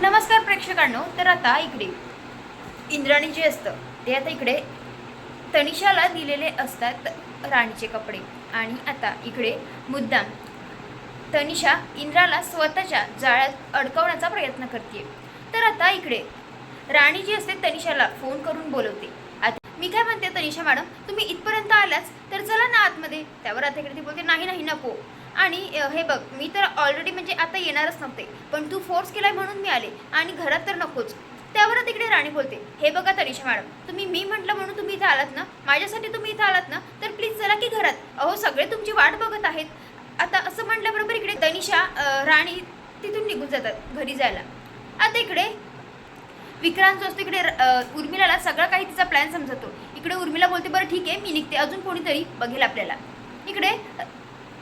नमस्कार प्रेक्षकांनो. तर आता इकडे इंद्राणी जे असतं ते आता इकडे तनिषाला दिलेले असतात राणीचे कपडे. आणि आता इकडे मुद्दाम तनिषा इंद्राला स्वतःच्या जाळ्यात अडकवण्याचा प्रयत्न करते. तर आता इकडे राणी जी असते तनिषाला फोन करून बोलवते. आता मी काय म्हणते, तनिषा मॅडम तुम्ही इथपर्यंत आल्याच तर चला ना आतमध्ये. त्यावर आता इकडे ती बोलते नाही नाही नको. आणि हे बघ, मी तर ऑलरेडी म्हणजे आता येणारच नव्हते, पण तू फोर्स केलाय म्हणून मी आले आणि घरात तर नकोच. त्यावर तिकडे राणी बोलते, हे बघा तनिषा मॅडम, तुम्ही मी म्हटलं म्हणून तुम्ही इथं आलात ना, माझ्यासाठी तुम्ही इथं आलात ना, तर प्लीज चला की घरात. अहो सगळे तुमची वाट बघत आहेत. आता असं म्हटल्याबरोबर इकडे तनिषा राणी तिथून निघून जातात घरी जायला. आता इकडे विक्रांत जो असतो इकडे उर्मिलाला सगळं काही तिचा प्लॅन समजतो. इकडे उर्मिला बोलते बरं ठीक आहे मी निघते, अजून कोणीतरी बघेल आपल्याला. इकडे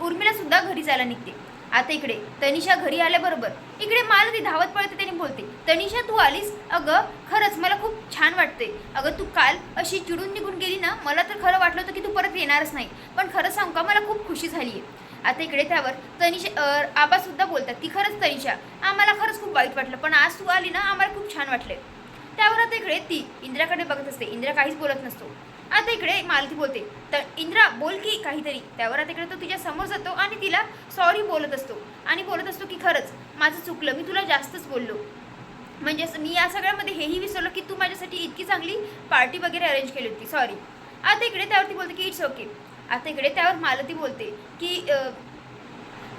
उर्मिला सुद्धा घरी जायला निघते. आता इकडे तनिषा घरी आल्याबरोबर इकडे मालती धावत पळते. त्याने बोलते, तनिषा तू आलीस? अगं खरंच मला खूप छान वाटते. अगं तू काल अशी चिडून निघून गेली ना, मला तर खरं वाटलं होतं की तू परत येणारच नाही, पण खरं सांगू का मला खूप खुशी झाली आहे. आता इकडे त्यावर तनिषा आबासुद्धा बोलतात की खरंच तनिषा आम्हाला खरंच खूप वाईट वाटलं, पण आज तू आली ना आम्हाला खूप छान वाटले. त्यावर आता इकडे ती इंद्राकडे बघत असते. इंद्रा काहीच बोलत नसतो. आता इकडे मालती बोलते, तर इंद्रा बोल की काहीतरी. त्यावर आता इकडे तो तिच्या समोर जातो आणि तिला सॉरी बोलत असतो आणि बोलत असतो की खरंच माझं चुकलं, मी तुला जास्तच बोललो. म्हणजे मी या सगळ्यामध्ये हेही विसरलो की तू माझ्यासाठी इतकी चांगली पार्टी वगैरे अरेंज केली होती, सॉरी. आता इकडे त्यावरती बोलते की इट्स ओके. आता इकडे त्यावर मालती बोलते की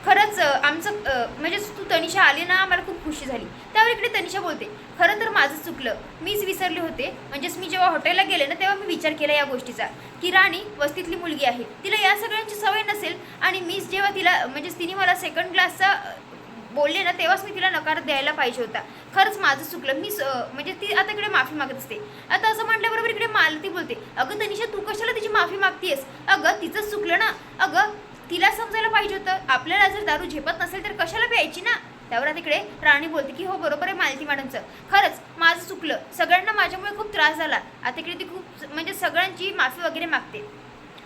खरंच आमचं म्हणजे तू तनिषा आली ना आम्हाला खूप खुशी झाली. त्यावर इकडे तनिषा बोलते, खरं तर माझं चुकलं, मीच विसरले होते. म्हणजेच मी जेव्हा हॉटेलला गेले ना तेव्हा मी विचार केला या गोष्टीचा की राणी वस्तीतली मुलगी आहे, तिला या सगळ्यांची सवय नसेल. आणि मीच जेव्हा तिला म्हणजेच तिने मला सेकंड क्लासचा बोलले ना तेव्हाच मी तिला नकार द्यायला पाहिजे होता. खरंच माझं चुकलं. मी म्हणजे ती आता इकडे माफी मागत असते. आता असं म्हटल्याबरोबर इकडे मालती बोलते, अगं तनिषा तू कशाला तिची माफी मागतेस? अगं तिचंच चुकलं ना. अगं तिला समजायला पाहिजे होतं, आपल्याला जर दारू झेपत नसेल तर कशाला प्यायची ना. त्यावर तिकडे राणी बोलते की हो बरोबर आहे मालती मॅडमचं, खरंच माझं चुकलं, सगळ्यांना माझ्यामुळे खूप त्रास झाला. आता इकडे ती खूप म्हणजे सगळ्यांची माफी वगैरे मागते.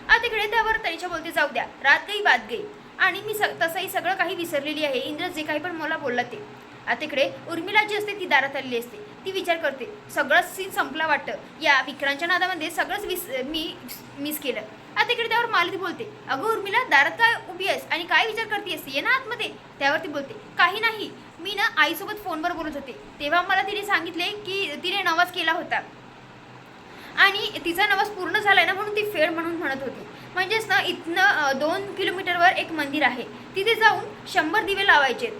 आता इकडे त्यावर तनिषा बोलते, जाऊ द्या रात गई बात गई, आणि मी तसंही सगळं काही विसरलेली आहे. इंद्र जे काही पण मला बोलला ते. आता इकडे उर्मिला जी असते ती दारात आलेली असते. ती विचार करते, सगळंच सीन संपला वाटतं, या विक्रांतच्या नादामध्ये सगळंच मी मिस केलं. आता इकडे त्यावर मालती बोलते, अगं उर्मिला दारात काय उभी आहेस आणि काय विचार करतेस, ये ना आतमध्ये. त्यावरती बोलते, काही नाही, मी ना आईसोबत फोनवर बोलत होते, तेव्हा मला तिने सांगितले की तिने नवस केला होता आणि तिचा नवस पूर्ण झालाय ना म्हणून ती फेड म्हणून म्हणत होती. म्हणजेच ना इथनं 2 किलोमीटरवर एक मंदिर आहे, तिथे जाऊन 100 दिवे लावायचे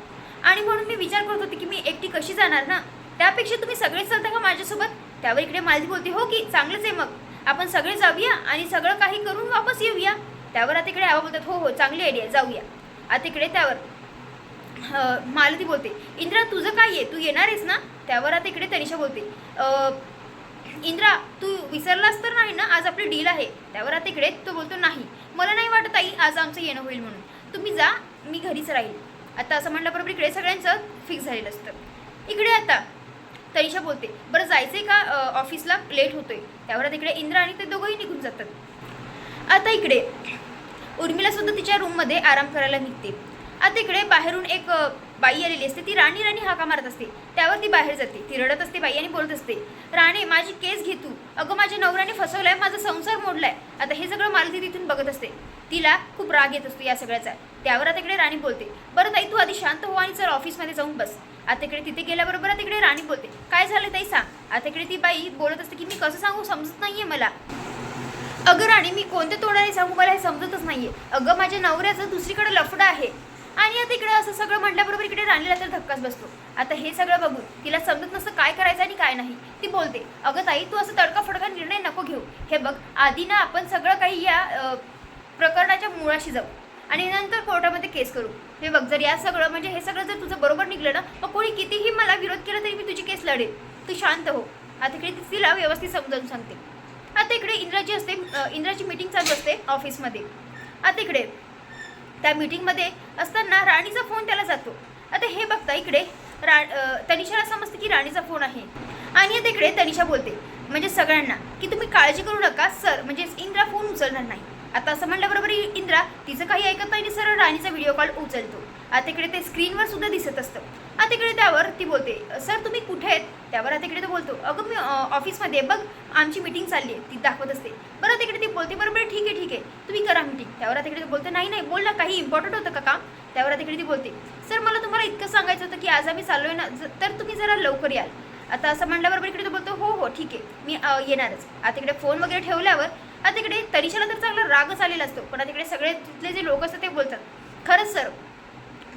आणि म्हणून मी विचार करत होते की मी एकटी कशी जाणार ना, त्यापेक्षा तुम्ही सगळेच चालता का माझ्यासोबत. त्यावर इकडे मालती बोलते, हो की चांगलंच आहे, मग आपण सगळे जाऊया आणि सगळं काही करून वापस येऊया. त्यावर आता इकडे आवा बोलतात, हो हो चांगली आयडिया, जाऊया. आता इकडे त्यावर मालती बोलते, इंद्रा तुझं काय आहे, तू येणार आहेस ना. त्यावर आता इकडे तनिषा बोलते, इंद्रा तू विसरलास तर नाही ना, आज आपली डील आहे. त्यावर आता इकडे तो बोलतो, नाही मला नाही वाटत आई आज आमचं येणं होईल म्हणून, तुम्ही जा मी घरीच राहील. आता असं म्हटल्याबरोबर इकडे सगळ्यांचं फिक्स झालेलं असतं. इकडे आता तनिषा बोलते, बरं जायचंय का, ऑफिसला लेट होतोय. त्यावर तिकडे इंद्रा आणि ते दोघंही निघून जातात. आता इकडे उर्मिला सुद्धा तिच्या रूममध्ये आराम करायला निघते. आता इकडे बाहेरून एक बाई आलेली असते, ती राणी राणी हाका मारत असते. त्यावर ती बाहेर जाते, ती रडत असते बाई आणि बोलत असते, राणे माझी केस घे तू, अगं माझ्या नवऱ्याने फसवलाय, माझा संसार मोडलाय. आता हे सगळं मालती तिथून बघत असते, तिला खूप राग येत असतो या सगळ्याचा. त्यावर आता इकडे राणी बोलते, बरं ताई तू आधी शांत हो आणि चल ऑफिसमध्ये जाऊन बस. आता इकडे तिथे गेल्याबरोबर आता इकडे राणी बोलते, काय झालं ताई सांग. आता इकडे ती बाई बोलत असते की मी कसं सांगू, समजत नाहीये मला. अगं राणी मी कोणत्या तोंडाने सांगू, मला हे समजतच नाहीये. अगं माझ्या नवऱ्याचं दुसरीकडे लफडं आहे. आणि आता इकडे असं सगळं म्हटल्याबरोबर इकडे राणीला तर धक्काच बसतो. आता हे सगळं बघून तिला समजत नसतं काय करायचं आणि काय नाही. ती बोलते, अगं ताई तू असं तडकाफडका निर्णय नको घेऊ, हे बघ आधी ना आपण सगळं काही या प्रकरणाच्या मुळाशी जाऊ आणि नंतर कोर्टामध्ये केस करू. हे बघ जर या सगळं म्हणजे हे सगळं जर तुझं बरोबर निघलं ना, मग कोणी कितीही मला विरोध केला तरी मी तुझी केस लढेल, तू शांत हो. आता इकडे तिला व्यवस्थित समजावून सांगते. आता इकडे इंद्राची असते, इंद्राची मीटिंग चालू असते ऑफिसमध्ये. आता इकडे त्या मीटिंगमध्ये असताना राणीचा फोन त्याला जातो. आता हे बघता इकडे तनिषाला समजते की राणीचा फोन आहे आणि आता इकडे तनिषा बोलते म्हणजे सगळ्यांना की तुम्ही काळजी करू नका सर, म्हणजे इंद्रा फोन उचलणार नाही. आता असं म्हटल्याबरोबर इंद्रा तिचं काही ऐकत नाही, सरळ राणीचा व्हिडिओ कॉल उचलतो. आता इकडे ते स्क्रीनवर सुद्धा दिसत असतं. आता इकडे त्यावर ती बोलते, सर त्यावर आता इकडे तो बोलतो, अगं मी ऑफिसमध्ये बघ आमची मीटिंग चालली आहे, ती दाखवत असते. बरं तिकडे ती बोलते, बरोबर ठीक आहे तुम्ही करा मीटिंग. त्यावर आता इकडे तो बोलतो, नाही बोल ना, काही इम्पॉर्टंट होतं का काम. त्यावर आता इकडे ती बोलते, सर मला तुम्हाला इतकं सांगायचं होतं की आज आम्ही चाललोय ना, तर तुम्ही जरा लवकर याल. आता असं म्हटल्याबरोबर इकडे तो बोलतो, हो ठीक आहे मी येणारच. आता इकडे फोन वगैरे ठेवल्यावर आता इकडे तनिषाला तर चांगला रागच आलेला असतो, पण आता इकडे सगळे तिथले जे लोक असतात ते बोलतात, खरंच सर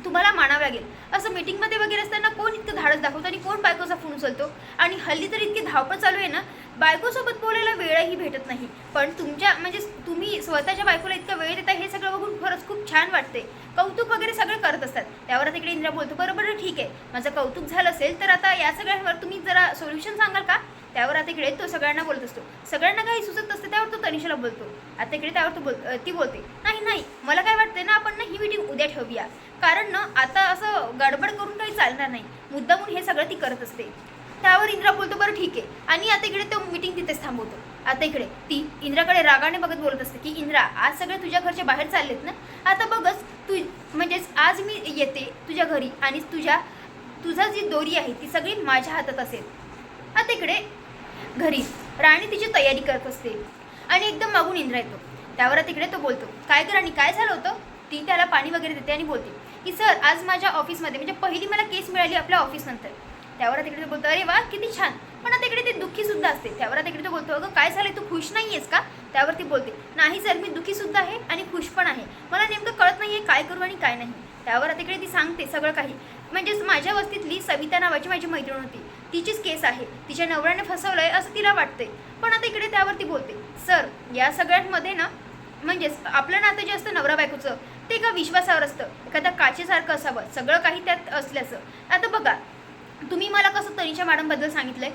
तुम्हाला मानावं लागेल, असं मीटिंगमध्ये वगैरे असताना कोण इतकं धाडस दाखवतो आणि कोण बायकोचा फोन उचलतो. आणि हल्ली तर इतकी धावपळ चालू आहे ना, बायकोसोबत बोलायला वेळही भेटत नाही. पण तुमच्या म्हणजे तुम्ही स्वतःच्या बायकोला इतका वेळ देता, हे सगळं बघून खरंच खूप छान वाटते. कौतुक वगैरे सगळे करत असतात. त्यावर आता इकडे इंदिरा बोलतो, बरोबर ठीक आहे, माझं कौतुक झालं असेल तर आता या सगळ्यांवर तुम्ही जरा सोल्युशन सांगाल का. त्यावर आता इकडे तो सगळ्यांना बोलत असतो, सगळ्यांना काही सुचत असते. त्यावर तो तनिषाला बोलतो. आता इकडे त्यावर तो ती बोलते, नाही मला काय वाटते ना, आपण ना ही मीटिंग उद्या ठेवूया, कारण ना आता असं गडबड करून काही चालणार नाही. मुद्दामून हे सगळं ती करत असते. त्यावर इंद्रा बोलतो, बरं ठीक आहे, आणि आता इकडे तो मीटिंग तिथेच थांबवतो. आता इकडे ती इंद्राकडे रागाने बघत बोलत असते की इंद्रा, आज सगळे तुझ्या घरच्या बाहेर चाललेत ना, आता बघच तू म्हणजेच आज मी येते तुझ्या घरी आणि तुझा जी दोरी आहे ती सगळी माझ्या हातात असेल. आता इकडे घरी राणी तिची तयारी करत असते आणि एकदम मागून इंद्रा येतो. त्यावर तिकडे तो बोलतो, काय कर राणी, काय झालं होतं. ती त्याला पाणी वगैरे देते आणि बोलते की सर आज माझ्या ऑफिसमध्ये म्हणजे पहिली मला केस मिळाली आपल्या ऑफिसनंतर. त्यावर तिकडे तो बोलतो, अरे वा किती छान, पण आता इकडे ते दुःखी सुद्धा असते. त्यावर तिकडे तो बोलतो, अगं काय झालं, तू खुश नाही आहेस का. त्यावर ती बोलते, नाही सर मी दुःखी सुद्धा आहे आणि खुश पण आहे, मला नेमकं कळत नाही आहे काय करू आणि काय नाही. त्यावर तिकडे ती सांगते सगळं काही, म्हणजेच माझ्या वस्तीतली सविता नावाची माझी मैत्रीण होती, तिचीच केस आहे, तिच्या नवऱ्याने फसवलंय असं तिला वाटतंय. पण आता इकडे त्यावरती बोलते, सर या सगळ्यांमध्ये ना म्हणजेच आपलं नातं जे असतं नवरा बायकोचं ते एका विश्वासावर असतं, एखाद्या काचेसारखं असावं, सगळं काही त्यात असल्याचं. आता बघा तुम्ही मला कसं तनिषा मॅडमबद्दल सांगितलंय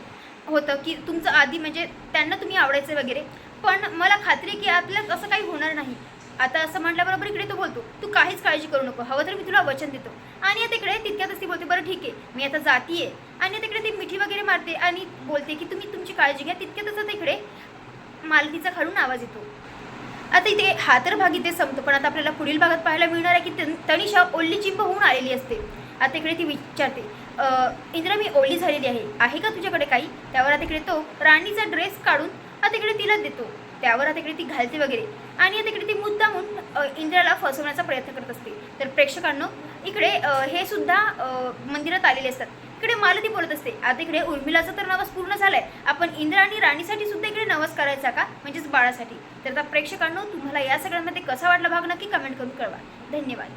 होतं की तुमचं आधी म्हणजे त्यांना तुम्ही आवडायचं वगैरे, पण मला खात्री आहे की आपल्याला असं काही होणार नाही. आता असं म्हटल्याबरोबर इकडे तो बोलतो, तू काहीच काळजी करू नको, हवं तर मी तुला वचन देतो. आणि आता इकडे तितक्यातच ती बोलते, बरं ठीक आहे मी आता जातीये. आणि तिकडे ती मिठी वगैरे मारते आणि बोलते की तुम्ही तुमची काळजी घ्या. तितक्यातच आता इकडे मालतीचा खालून आवाज येतो. आता इथे हा तर भाग इथे संपतो, पण आता आपल्याला पुढील भागात पाहायला मिळणार आहे की तनिषा ओल्ली चिंब होऊन आलेली असते. आता इकडे ती विचारते, इंद्रा मी ओली झालेली आहे का तुझ्याकडे काही. त्यावर आता इकडे तो राणीचा ड्रेस काढून आता इकडे तिला देतो. त्यावर आता इकडे ती घालते वगैरे आणि आता इकडे ती मुद्दामून इंद्राला फसवण्याचा प्रयत्न करत असते. तर प्रेक्षकांनो इकडे हे सुद्धा मंदिरात आलेले असतात. इकडे मालती बोलत असते, आता इकडे उर्मिलाचं तर नवस पूर्ण झालंय, आपण इंद्रा आणि राणीसाठी सुद्धा इकडे नवस करायचा का, म्हणजेच बाळासाठी. तर आता प्रेक्षकांनो तुम्हाला या सगळ्यांमध्ये कसा वाटला भाग नक्की कमेंट करून कळवा. धन्यवाद.